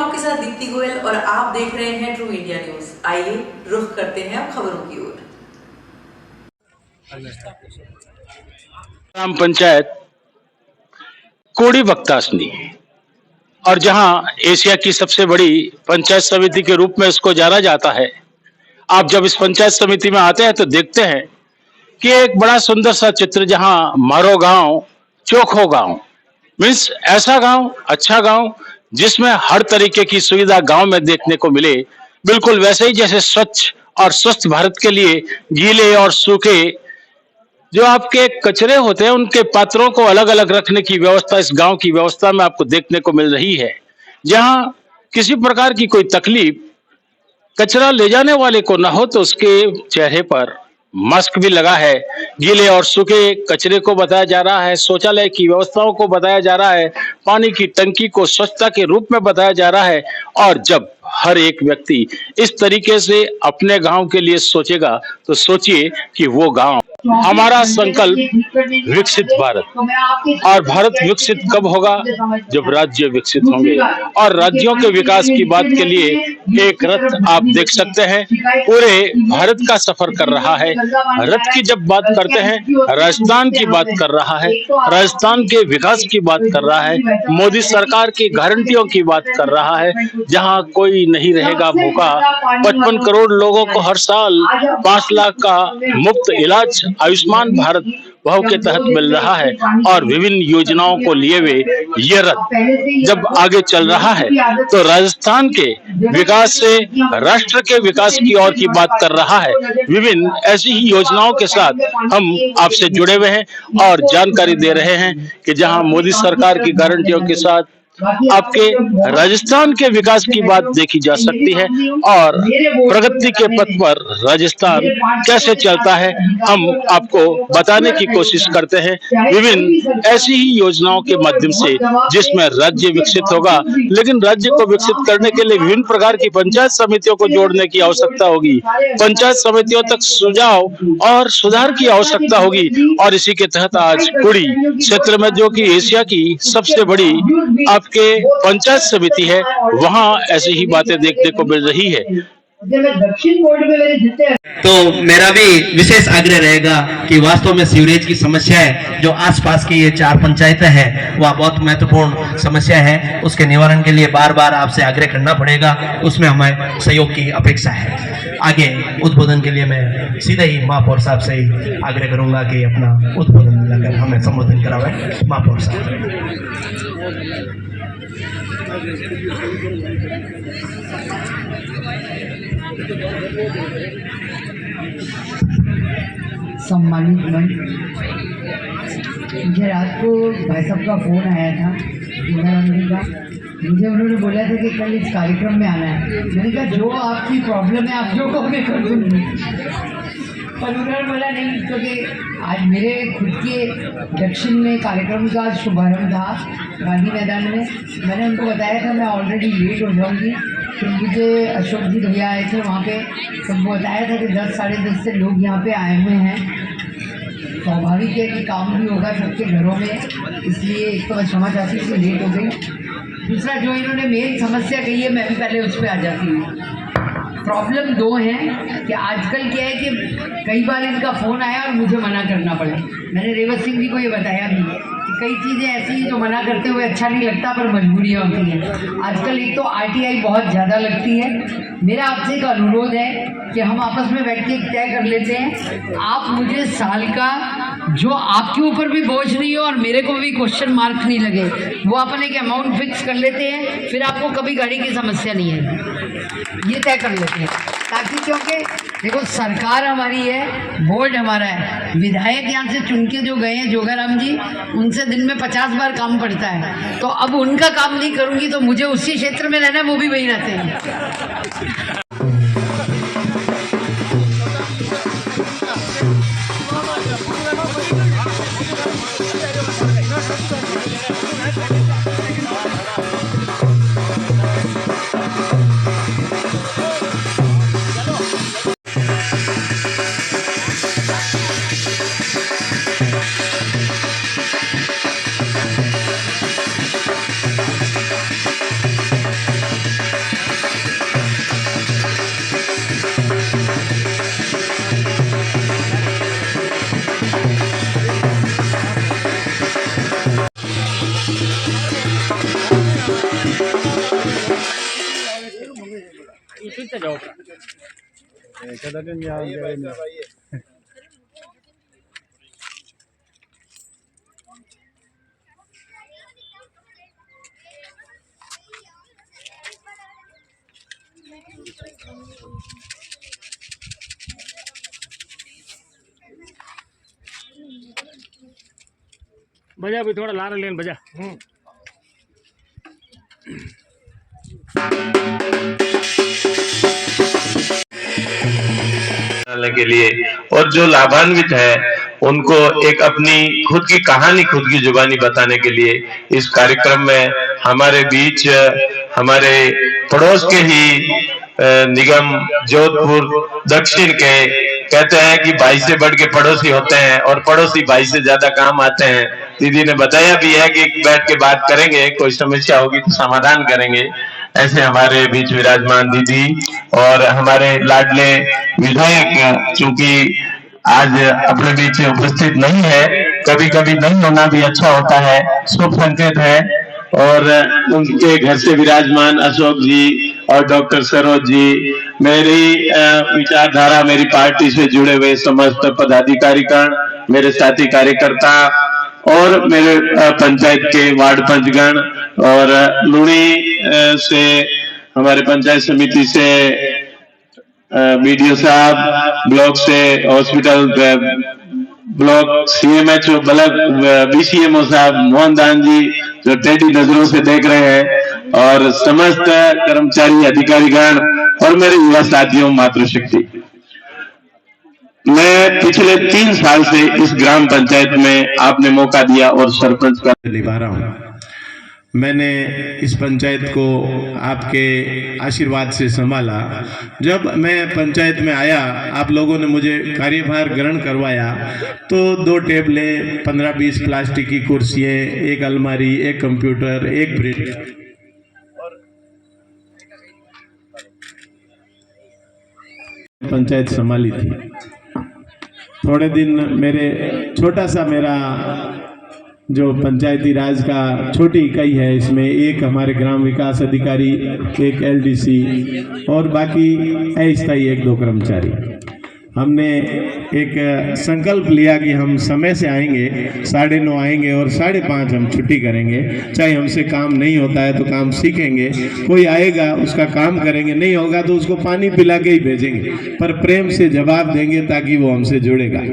आपके साथ दीप्ति गोयल और आप देख रहे हैं ट्रू इंडिया न्यूज। आइए रुख करते हैं अब खबरों की ओर। ग्राम पंचायत कोड़ी बख्तासनी और जहां एशिया की सबसे बड़ी पंचायत समिति के रूप में इसको जाना जाता है। आप जब इस पंचायत समिति में आते हैं तो देखते हैं कि एक बड़ा सुंदर सा चित्र, जहां मारो गांव चोखो गांव, मीन्स ऐसा गांव, अच्छा गांव जिसमें हर तरीके की सुविधा गांव में देखने को मिले। बिल्कुल वैसे ही जैसे स्वच्छ और स्वस्थ भारत के लिए गीले और सूखे जो आपके कचरे होते हैं उनके पात्रों को अलग अलग रखने की व्यवस्था इस गांव की व्यवस्था में आपको देखने को मिल रही है। जहां किसी प्रकार की कोई तकलीफ कचरा ले जाने वाले को ना हो तो उसके चेहरे पर मास्क भी लगा है। गीले और सूखे कचरे को बताया जा रहा है, शौचालय की व्यवस्थाओं को बताया जा रहा है, पानी की टंकी को स्वच्छता के रूप में बताया जा रहा है। और जब हर एक व्यक्ति इस तरीके से अपने गांव के लिए सोचेगा तो सोचिए कि वो गांव हमारा संकल्प विकसित भारत। और भारत विकसित कब होगा? जब राज्य विकसित होंगे। और राज्यों के विकास की बात के लिए एक रथ आप देख सकते हैं पूरे भारत का सफर कर रहा है। रथ की जब बात करते हैं, राजस्थान की बात कर रहा है, राजस्थान के विकास की बात कर रहा है, मोदी सरकार की गारंटियों की बात कर रहा है। जहां कोई नहीं रहेगा भूखा, 55 करोड़ लोगों को हर साल 5 लाख का मुफ्त इलाज आयुष्मान भारत भाव के तहत मिल रहा है। और विभिन्न योजनाओं को लिए हुए ये रथ जब आगे चल रहा है तो राजस्थान के विकास से राष्ट्र के विकास की ओर की बात कर रहा है। विभिन्न ऐसी ही योजनाओं के साथ हम आपसे जुड़े हुए हैं और जानकारी दे रहे हैं कि जहां मोदी सरकार की गारंटियों के साथ आपके राजस्थान के विकास की बात देखी जा सकती है और प्रगति के पथ पर राजस्थान कैसे चलता है हम आपको बताने की कोशिश करते हैं विभिन्न ऐसी ही योजनाओं के माध्यम से जिसमें राज्य विकसित होगा। लेकिन राज्य को विकसित करने के लिए विभिन्न प्रकार की पंचायत समितियों को जोड़ने की आवश्यकता होगी। पंचायत समितियों तक सुझाव और सुधार की आवश्यकता होगी। और इसी के तहत आज कुड़ी क्षेत्र में, जो कि एशिया की सबसे बड़ी आपके पंचायत समिति है, वहां ऐसी ही बातें देखने को मिल रही है। तो मेरा भी विशेष आग्रह रहेगा कि वास्तव में सीवरेज की समस्या है जो आसपास की ये 4 पंचायतें हैं, वह बहुत महत्वपूर्ण समस्या है। उसके निवारण के लिए बार बार आपसे आग्रह करना पड़ेगा, उसमें हमें सहयोग की अपेक्षा है। आगे उद्बोधन के लिए मैं सीधे ही महापौर साहब से ही आग्रह करूंगा कि अपना उद्बोधन मिलाकर हमें संबोधन करावे। महापौर साहब। सम्मानित मंच, मुझे रात को भाई साहब का फ़ोन आया था जी का। मुझे उन्होंने बोला था कि कल इस कार्यक्रम में आना है। मैंने कहा जो आपकी प्रॉब्लम है आप जो कहोगे कर दूँगी, पर उन्होंने बोला नहीं, क्योंकि आज मेरे खुद के दक्षिण में कार्यक्रम का शुभारंभ था गांधी मैदान में। मैंने उनको बताया था मैं ऑलरेडी लेट हो जाऊँगी, तो मुझे अशोक जी भैया आए थे वहाँ पे, तो उनको बताया था कि 10 साढ़े 10 से लोग यहाँ पे आए हुए हैं। स्वाभाविक है कि काम भी होगा सबके घरों में, इसलिए एक तो मैं क्षमा चाहती हूँ कि लेट हो गई। दूसरा जो इन्होंने मेन समस्या कही है, मैं भी पहले उस पर आ जाती हूँ। प्रॉब्लम 2 है कि आजकल क्या है कि कई बार इनका फ़ोन आया और मुझे मना करना पड़ा। मैंने रेवत सिंह जी को ये बताया भी कि कई चीज़ें ऐसी हैं जो मना करते हुए अच्छा नहीं लगता, पर मजबूरियाँ होती हैं। आजकल एक तो RTI बहुत ज़्यादा लगती है। मेरा आपसे एक अनुरोध है कि हम आपस में बैठ के तय कर लेते हैं, आप मुझे साल का जो आपके ऊपर भी बोझ नहीं हो और मेरे को भी क्वेश्चन मार्क नहीं लगे, वो अपन एक अमाउंट फिक्स कर लेते हैं, फिर आपको कभी गाड़ी की समस्या नहीं है, ये तय कर लेते हैं। ताकि क्योंकि देखो सरकार हमारी है, बोर्ड हमारा है, विधायक यहाँ से चुन के जो गए हैं जोगाराम जी, उनसे दिन में 50 बार काम पड़ता है। तो अब उनका काम नहीं करूँगी तो मुझे उसी क्षेत्र में रहना है, वो भी वहीं रहते हैं। जाओ। बजा भी थोड़ा लारा लेन बजा। के लिए और जो लाभान्वित है उनको एक अपनी खुद की कहानी खुद की जुबानी बताने के लिए इस कार्यक्रम में हमारे बीच हमारे पड़ोस के ही निगम जोधपुर दक्षिण के कहते हैं कि भाई से बढ़ के पड़ोसी होते हैं और पड़ोसी भाई से ज्यादा काम आते हैं। दीदी ने बताया भी है कि बैठ के बात करेंगे, कोई समस्या होगी तो समाधान करेंगे। ऐसे हमारे बीच विराजमान दीदी और हमारे लाडले विधायक चूंकि आज अपने बीच उपस्थित नहीं है, कभी कभी नहीं होना भी अच्छा होता है, शुभ संकेत है। और उनके घर से विराजमान अशोक जी और डॉक्टर सरोज जी, मेरी विचारधारा मेरी पार्टी से जुड़े हुए समस्त पदाधिकारीगण, मेरे साथी कार्यकर्ता और मेरे पंचायत के वार्ड पंचगण और लुणी से हमारे पंचायत समिति से बीडीओ साहब, ब्लॉक से hospital block CMHO block BCMO साहब मोहनदान जी जो टेढ़ी नजरों से देख रहे हैं और समस्त कर्मचारी अधिकारीगण और मेरे युवा साथियों मातृशक्ति, मैं पिछले 3 साल से इस ग्राम पंचायत में आपने मौका दिया और सरपंच का निभा रहा हूँ। मैंने इस पंचायत को आपके आशीर्वाद से संभाला। जब मैं पंचायत में आया, आप लोगों ने मुझे कार्यभार ग्रहण करवाया तो 2 टेबलें, 15-20 प्लास्टिक की कुर्सियाँ, 1 अलमारी, 1 कंप्यूटर, 1 फ्रिज पंचायत संभाली थी। थोड़े दिन मेरे मेरा जो पंचायती राज का छोटी इकाई है, इसमें एक हमारे ग्राम विकास अधिकारी, एक एलडीसी और बाकी अस्थायी 1-2 कर्मचारी। हमने एक संकल्प लिया कि हम समय से आएंगे, 9:30 आएंगे और 5:30 हम छुट्टी करेंगे। चाहे हमसे काम नहीं होता है तो काम सीखेंगे, कोई आएगा उसका काम करेंगे, नहीं होगा तो उसको पानी पिला के ही भेजेंगे, पर प्रेम से जवाब देंगे ताकि वो हमसे जुड़ेगा।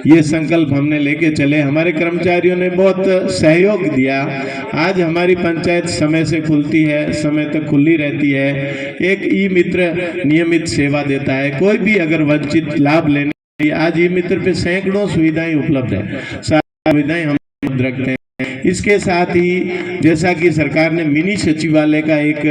ये संकल्प हमने लेके चले। हमारे कर्मचारियों ने बहुत सहयोग दिया। आज हमारी पंचायत समय से खुलती है, समय तक खुली रहती है। एक ई मित्र नियमित सेवा देता है। कोई भी अगर वंचित लाभ लेने, आज ई मित्र पे सैकड़ों सुविधाएं उपलब्ध है, सारी सुविधाएं हम रखते हैं। इसके साथ ही जैसा कि सरकार ने मिनी सचिवालय का एक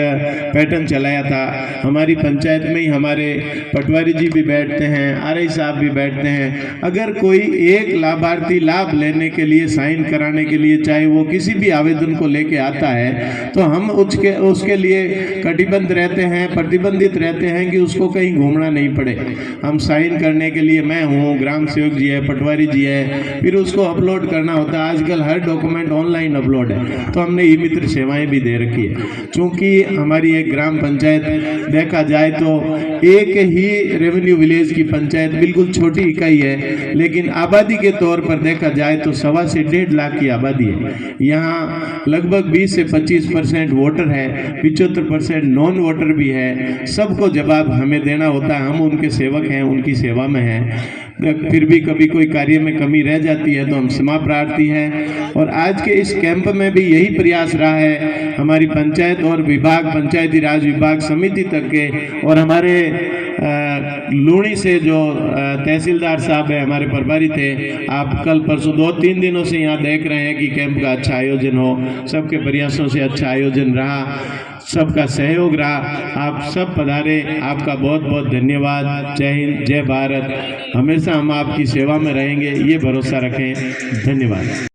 पैटर्न चलाया था, हमारी पंचायत में ही हमारे पटवारी जी भी बैठते हैं, आरआई साहब भी बैठते हैं। अगर कोई एक लाभार्थी लाभ लेने के लिए, साइन कराने के लिए, चाहे वो किसी भी आवेदन को लेके आता है, तो हम उसके लिए कटिबद्ध रहते हैं, प्रतिबंधित रहते हैं कि उसको कहीं घूमना नहीं पड़े। हम साइन करने के लिए मैं हूँ, ग्राम सेवक जी है, पटवारी जी है, फिर उसको अपलोड करना होता है। आजकल हर डॉक्यूमेंट ऑनलाइन अपलोड है, तो हमने ई मित्र सेवाएं भी दे रखी है। चूंकि हमारी एक ग्राम पंचायत देखा जाए तो एक ही रेवेन्यू विलेज की पंचायत बिल्कुल छोटी इकाई है, लेकिन आबादी के तौर पर देखा जाए तो 1.25 से 1.5 लाख की आबादी है। यहाँ लगभग 20 से 25% वोटर है, 75% नॉन वोटर भी है। सबको जवाब हमें देना होता है, हम उनके सेवक हैं, उनकी सेवा में हैं। फिर भी कभी कोई कार्य में कमी रह जाती है तो हम क्षमा प्रार्थी हैं। और आज के इस कैंप में भी यही प्रयास रहा है हमारी पंचायत और विभाग, पंचायती राज विभाग समिति तक के, और हमारे लूणी से जो तहसीलदार साहब है, हमारे प्रभारी थे, आप कल परसों 2-3 दिनों से यहाँ देख रहे हैं कि कैंप का अच्छा आयोजन हो। सबके प्रयासों से अच्छा आयोजन रहा, सबका सहयोग रहा। आप सब पधारे, आपका बहुत बहुत धन्यवाद। जय हिंद, जय भारत। हमेशा हम आपकी सेवा में रहेंगे, ये भरोसा रखें। धन्यवाद।